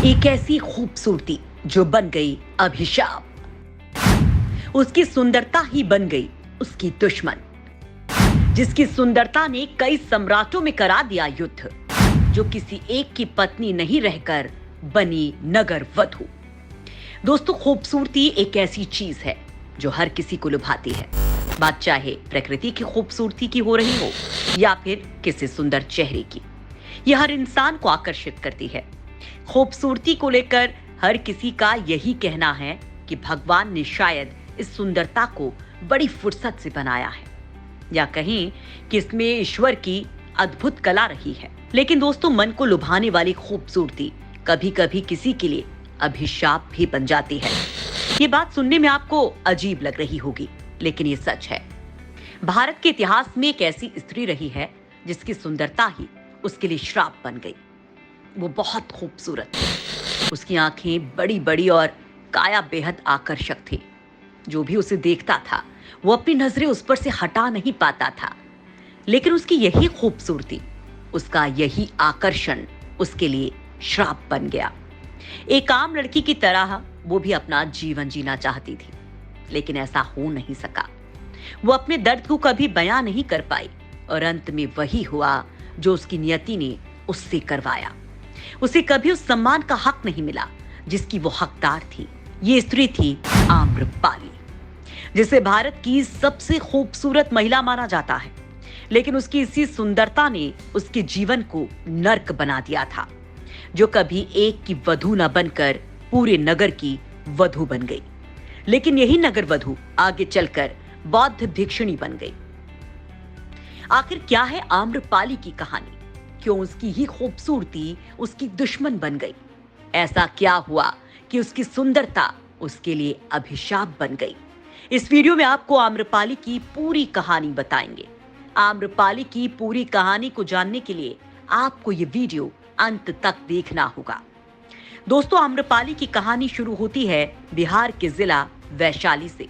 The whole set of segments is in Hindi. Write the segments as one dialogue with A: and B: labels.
A: एक ऐसी खूबसूरती जो बन गई अभिशाप, उसकी सुंदरता ही बन गई उसकी दुश्मन, जिसकी सुंदरता ने कई सम्राटों में करा दिया युद्ध, जो किसी एक की पत्नी नहीं रहकर बनी नगर वधू। दोस्तों, खूबसूरती एक ऐसी चीज है जो हर किसी को लुभाती है, बात चाहे प्रकृति की खूबसूरती की हो रही हो या फिर किसी सुंदर चेहरे की। यह हर इंसान को आकर्षित करती है। खूबसूरती को लेकर हर किसी का यही कहना है कि भगवान ने शायद इस सुंदरता को बड़ी फुर्सत से बनाया है, या कहीं कि इसमें ईश्वर की अद्भुत कला रही है। लेकिन दोस्तों, मन को लुभाने वाली खूबसूरती कभी कभी किसी के लिए अभिशाप भी बन जाती है। ये बात सुनने में आपको अजीब लग रही होगी, लेकिन ये सच है। भारत के इतिहास में एक ऐसी स्त्री रही है जिसकी सुंदरता ही उसके लिए श्राप बन गई। वो बहुत खूबसूरत थी, उसकी आंखें बड़ी बड़ी और काया बेहद आकर्षक थी। जो भी उसे देखता था वो अपनी नजरें उस पर से हटा नहीं पाता था। लेकिन उसकी यही खूबसूरती, उसका यही आकर्षण उसके लिए श्राप बन गया। एक आम लड़की की तरह वो भी अपना जीवन जीना चाहती थी, लेकिन ऐसा हो नहीं सका। वो अपने दर्द को कभी बयां नहीं कर पाई और अंत में वही हुआ जो उसकी नियति ने उससे करवाया। उसे कभी उस सम्मान का हक नहीं मिला जिसकी वो हकदार थी। ये स्त्री थी आम्रपाली, जिसे भारत की सबसे खूबसूरत महिला माना जाता है। लेकिन उसकी इसी सुंदरता ने उसके जीवन को नर्क बना दिया था, जो कभी एक की वधू न बनकर पूरे नगर की वधू बन गई। लेकिन यही नगर वधू आगे चलकर बौद्ध भिक्षुणी बन गई। आखिर क्या है आम्रपाली की कहानी? क्यों उसकी ही खूबसूरती उसकी दुश्मन बन गई? ऐसा क्या हुआ कि उसकी सुंदरता उसके लिए अभिशाप बन गई? इस वीडियो में आपको आम्रपाली की पूरी कहानी बताएंगे। आम्रपाली की पूरी कहानी को जानने के लिए आपको ये वीडियो अंत तक देखना होगा। दोस्तों, आम्रपाली की कहानी शुरू होती है बिहार के जिला वैशाली से।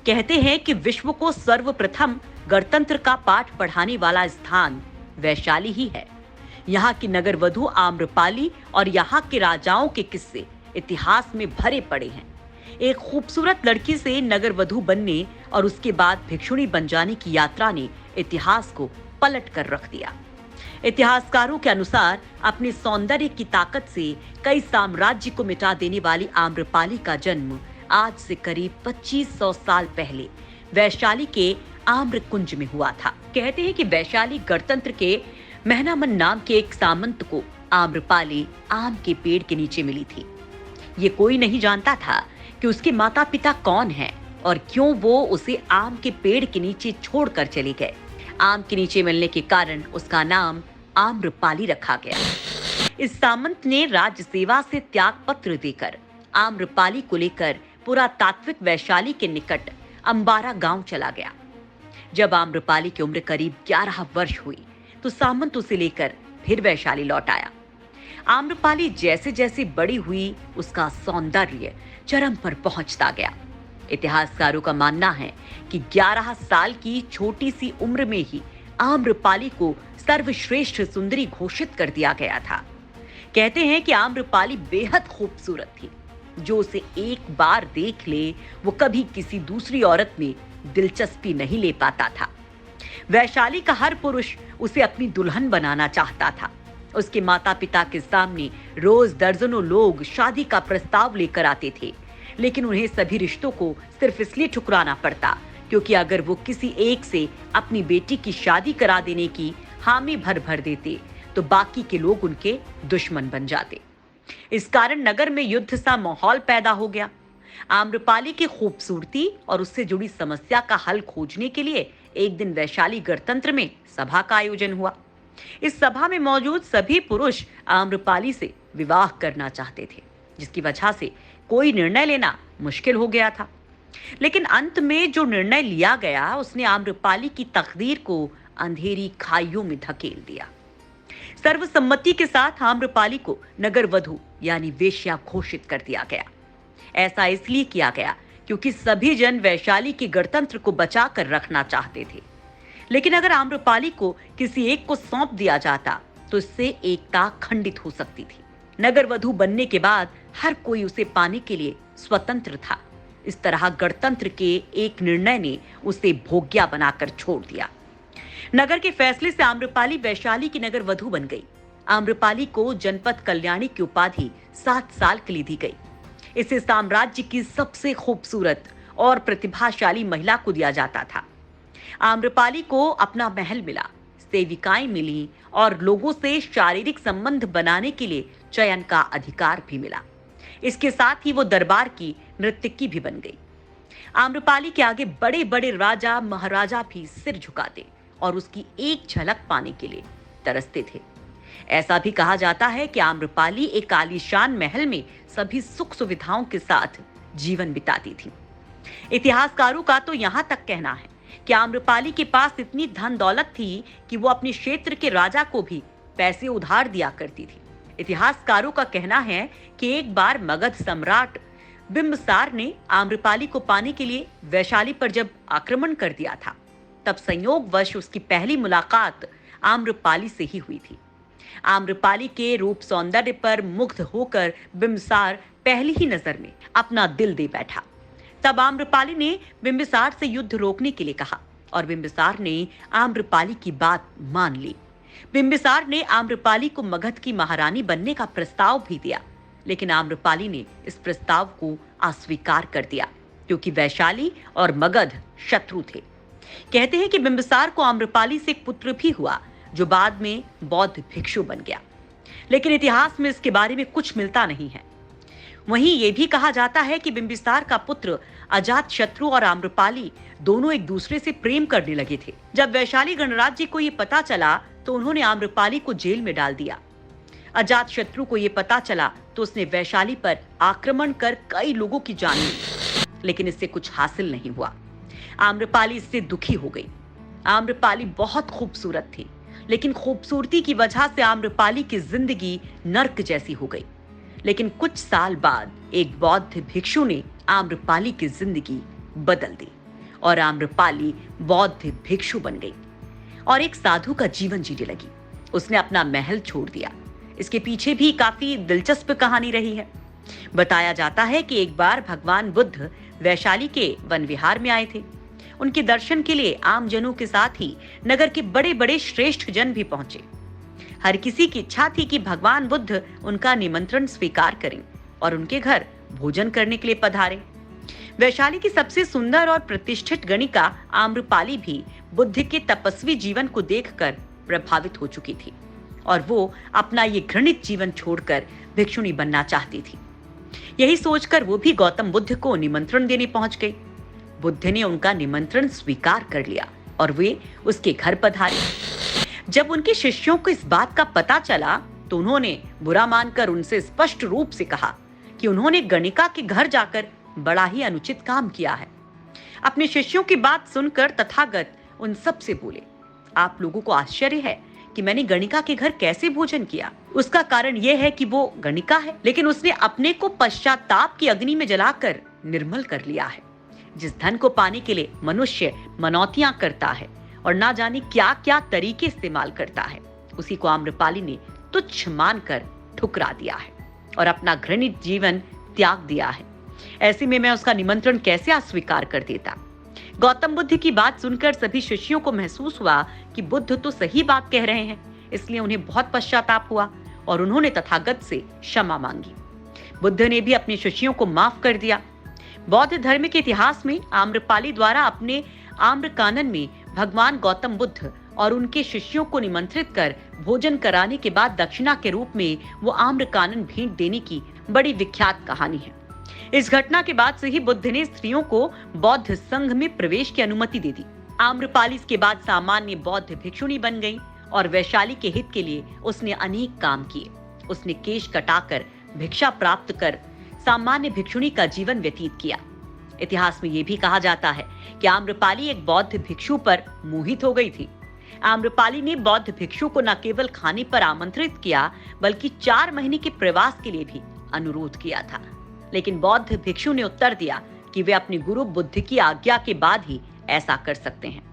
A: कहते हैं कि विश्व को सर्वप्रथम गणतंत्र का पाठ पढ़ाने वाला स्थान वैशाली ही है। यहाँ की नगर वधू आम्रपाली और यहाँ के राजाओं के किस्से इतिहास में भरे पड़े हैं। एक खूबसूरत लड़की से नगर वधू बनने और उसके बाद भिक्षुणी बन जाने की यात्रा ने इतिहास को पलट कर रख दिया। इतिहासकारों के अनुसार अपने सौंदर्य की ताकत से कई साम्राज्य को मिटा देने वाली आम्रपाली का जन्म आज से करीब 2500 साल पहले वैशाली के आम्रकुंज में हुआ था। कहते हैं कि वैशाली गणतंत्र के मेहनामन नाम के एक सामंत को आम्रपाली आम के पेड़ के नीचे मिली थी। ये कोई नहीं जानता था कि उसके माता पिता कौन हैं और क्यों वो उसे आम के पेड़ के नीचे छोड़कर चले गए। आम के नीचे मिलने के कारण उसका नाम आम्रपाली रखा गया। इस सामंत ने राज्य सेवा से त्याग पत्र देकर आम्रपाली को लेकर पुरातात्विक वैशाली के निकट अंबारा गांव चला गया। जब आम्रपाली की उम्र करीब 11 वर्ष हुई तो सामंत उसे लेकर फिर वैशाली लौट आया। आम्रपाली जैसे जैसे बड़ी हुई उसका सौंदर्य चरम पर पहुंचता गया। इतिहासकारों का मानना है कि 11 साल की छोटी सी उम्र में ही आम्रपाली को सर्वश्रेष्ठ सुंदरी घोषित कर दिया गया था। कहते हैं कि आम्रपाली बेहद खूबसूरत थी। जो उसे एक बार देख ले वो कभी किसी दूसरी औरत में दिलचस्पी नहीं ले पाता था। वैशाली का हर पुरुष उसे अपनी दुल्हन बनाना चाहता था। उसके माता पिता के सामने रोज दर्जनों लोग शादी का प्रस्ताव लेकर आते थे, लेकिन उन्हें सभी रिश्तों को सिर्फ इसलिए ठुकराना पड़ता क्योंकि अगर वो किसी एक से अपनी बेटी की शादी करा देने की हामी भर देते तो बाकी के लोग उनके दुश्मन बन जाते। इस कारण नगर में युद्ध सा माहौल पैदा हो गया। आम्रपाली की खूबसूरती और उससे जुड़ी समस्या का हल खोजने के लिए एक दिन वैशाली गणतंत्र में सभा का आयोजन हुआ। इस सभा में मौजूद सभी पुरुष आम्रपाली से विवाह करना चाहते थे, जिसकी वजह से कोई निर्णय लेना मुश्किल हो गया था। लेकिन अंत में जो निर्णय लिया गया उसने आम्रपाली की तकदीर को अंधेरी खाइयों में धकेल दिया। सर्वसम्मति के साथ आम्रपाली को नगर वधू यानी वेश्या घोषित कर दिया गया। ऐसा इसलिए किया गया क्योंकि सभी जन वैशाली के गणतंत्र को बचा कर रखना चाहते थे। लेकिन अगर आम्रपाली को किसी एक को सौंप दिया जाता तो इससे एकता खंडित हो सकती थी। नगर वधु बनने के बाद हर कोई उसे पाने के लिए स्वतंत्र था। इस तरह गणतंत्र के एक निर्णय ने उसे भोग्या बनाकर छोड़ दिया। नगर के फैसले से आम्रपाली वैशाली की नगर वधु बन गई। आम्रपाली को जनपद कल्याणी की उपाधि 7 साल के लिए दी गई। इसे साम्राज्य की सबसे खूबसूरत और प्रतिभाशाली महिला को दिया जाता था। आम्रपाली को अपना महल मिला, सेविकाएं मिली और लोगों से शारीरिक संबंध बनाने के लिए चयन का अधिकार भी मिला। इसके साथ ही वो दरबार की नर्तकी भी बन गई। आम्रपाली के आगे बड़े बड़े राजा महाराजा भी सिर झुकाते और उसकी एक झलक पाने के लिए तरसते थे। ऐसा भी कहा जाता है कि आम्रपाली एक आलीशान महल में सभी सुख सुविधाओं के साथ जीवन बिताती थी। इतिहासकारों का तो यहाँ तक कहना है कि आम्रपाली के पास इतनी धन दौलत थी कि वो अपने क्षेत्र के राजा को भी पैसे उधार दिया करती थी। इतिहासकारों का कहना है कि एक बार मगध सम्राट बिंबिसार ने आम्रपाली को पाने के लिए वैशाली पर जब आक्रमण कर दिया था, तब संयोगवश उसकी पहली मुलाकात आम्रपाली से ही हुई थी। आम्रपाली के रूप सौंदर्य पर मुग्ध होकर बिंबिसार पहली ही नजर में अपना दिल दे बैठा। तब आम्रपाली ने बिंबिसार से युद्ध रोकने के लिए कहा और बिंबिसार ने आम्रपाली की बात मान ली। बिंबिसार ने आम्रपाली को मगध की महारानी बनने का प्रस्ताव भी दिया, लेकिन आम्रपाली ने इस प्रस्ताव को अस्वीकार कर दिया क्योंकि वैशाली और मगध शत्रु थे। कहते हैं कि बिंबिसार को आम्रपाली से एक पुत्र भी हुआ जो बाद में बौद्ध भिक्षु बन गया, लेकिन इतिहास में इसके बारे में कुछ मिलता नहीं है। वहीं यह भी कहा जाता है कि बिंबिसार का पुत्र अजातशत्रु और आम्रपाली दोनों एक दूसरे से प्रेम करने लगे थे। जब वैशाली गणराज्य को यह पता चला तो उन्होंने आम्रपाली को जेल में डाल दिया। अजातशत्रु को यह पता चला तो उसने वैशाली पर आक्रमण कर कई लोगों की जान ली, लेकिन इससे कुछ हासिल नहीं हुआ। आम्रपाली इससे दुखी हो गई। आम्रपाली बहुत खूबसूरत थी, लेकिन खूबसूरती की वजह से आम्रपाली की जिंदगी नर्क जैसी हो गई। लेकिन कुछ साल बाद एक बौद्ध भिक्षु ने आम्रपाली की जिंदगी बदल दी और आम्रपाली बौद्ध भिक्षु बन गई और एक साधु का जीवन जीने लगी। उसने अपना महल छोड़ दिया। इसके पीछे भी काफी दिलचस्प कहानी रही है। बताया जाता है कि एक बार भगवान बुद्ध वैशाली के वन विहार में आए थे। उनके दर्शन के लिए आम जनों के साथ ही नगर के बड़े बड़े श्रेष्ठ जन भी पहुंचे। हर किसी की इच्छा थी कि भगवान बुद्ध उनका निमंत्रण स्वीकार करें और उनके घर भोजन करने के लिए पधारे। वैशाली की सबसे सुंदर और प्रतिष्ठित गणिका आम्रपाली भी बुद्ध के तपस्वी जीवन को देखकर प्रभावित हो चुकी थी और वो अपना ये घृणित जीवन छोड़कर भिक्षुणी बनना चाहती थी। यही सोचकर वो भी गौतम बुद्ध को निमंत्रण देने पहुंच गई। बुद्ध ने उनका निमंत्रण स्वीकार कर लिया और वे उसके घर पधारे। जब उनके शिष्यों को इस बात का पता चला तो उन्होंने बुरा मानकर उनसे स्पष्ट रूप से कहा कि उन्होंने गणिका के घर जाकर बड़ा ही अनुचित काम किया है। अपने शिष्यों की बात सुनकर तथागत उन सब से बोले, आप लोगों को आश्चर्य है कि मैंने गणिका के घर कैसे भोजन किया। उसका कारण यह है कि वो गणिका है, लेकिन उसने अपने को पश्चाताप की अग्नि में जलाकर निर्मल कर लिया है। जिस धन को पाने के लिए मनुष्य मनौतियां करता है और ना जाने क्या क्या तरीके इस्तेमाल करता है, उसी को आम्रपाली ने तुच्छ मानकर ठुकरा दिया है और अपना घृणित जीवन त्याग दिया है। ऐसे में मैं उसका निमंत्रण कैसे अस्वीकार कर देता। गौतम बुद्ध की बात सुनकर सभी शिष्यों को महसूस हुआ कि बुद्ध तो सही बात कह रहे हैं, इसलिए उन्हें बहुत पश्चाताप हुआ और उन्होंने तथागत से क्षमा मांगी। बुद्ध ने भी अपने शिष्यों को माफ कर दिया। बौद्ध धर्म के इतिहास में आम्रपाली द्वारा अपने आम्रकानन में भगवान गौतम बुद्ध और उनके शिष्यों को निमंत्रित कर भोजन कराने के बाद दक्षिणा के रूप में वो आम्रकानन भेंट देने की बड़ी विख्यात कहानी है। इस घटना के बाद से ही बुद्ध ने स्त्रियों को बौद्ध संघ में प्रवेश की अनुमति दे दी। आम्रपाली इसके बाद सामान्य बौद्ध भिक्षुणी बन गई और वैशाली के हित के लिए उसने अनेक काम किए। उसने केश कटाकर भिक्षा प्राप्त कर सामान्य भिक्षुणी का जीवन व्यतीत किया। इतिहास में यह भी कहा जाता है कि आम्रपाली एक बौद्ध भिक्षु पर मोहित हो गई थी। आम्रपाली ने बौद्ध भिक्षु को न केवल खाने पर आमंत्रित किया, बल्कि 4 महीने के प्रवास के लिए भी अनुरोध किया था, लेकिन बौद्ध भिक्षु ने उत्तर दिया कि वे अपने गुरु बुद्ध की आज्ञा के बाद ही ऐसा कर सकते हैं।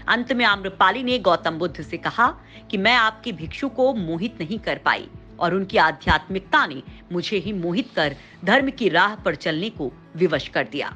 A: अंत में आम्रपाली ने गौतम बुद्ध से कहा कि मैं आपके भिक्षु को मोहित नहीं कर पाई, और उनकी आध्यात्मिकता ने मुझे ही मोहित कर धर्म की राह पर चलने को विवश कर दिया।